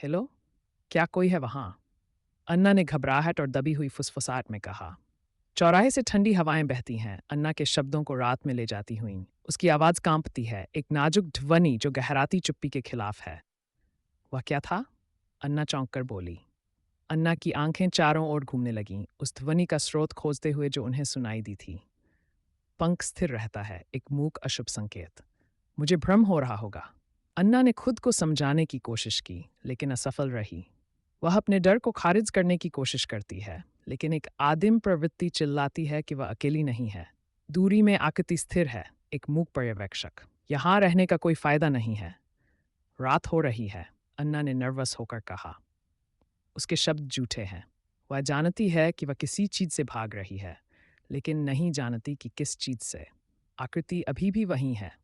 Hello, क्या कोई है वहाँ? अन्ना ने घबराहट और दबी हुई फुसफुसाहट में कहा। चौराहे से ठंडी हवाएं बहती हैं, अन्ना के शब्दों को रात में ले जाती हुई। उसकी आवाज़ कांपती है, एक नाजुक ध्वनि जो गहराती चुप्पी के खिलाफ है। वह क्या था? अन्ना चौंक कर बोली। अन्ना की आंखें चारों ओर घूमने लगीं, उस ध्वनि का स्रोत खोजते हुए जो उन्हें सुनाई दी थी। पंख स्थिर रहता है, एक मूक अशुभ संकेत। मुझे भ्रम हो रहा होगा। अन्ना ने खुद को समझाने की कोशिश की, लेकिन असफल रही। वह अपने डर को खारिज करने की कोशिश करती है, लेकिन एक आदिम प्रवृत्ति चिल्लाती है कि वह अकेली नहीं है। दूरी में आकृति स्थिर है, एक मूक पर्यवेक्षक। यहाँ रहने का कोई फायदा नहीं है। रात हो रही है, अन्ना ने नर्वस होकर कहा। उसके शब्द जूठे हैं। वह जानती है कि वह किसी चीज से भाग रही है, लेकिन नहीं जानती कि किस चीज से। आकृति अभी भी वही है,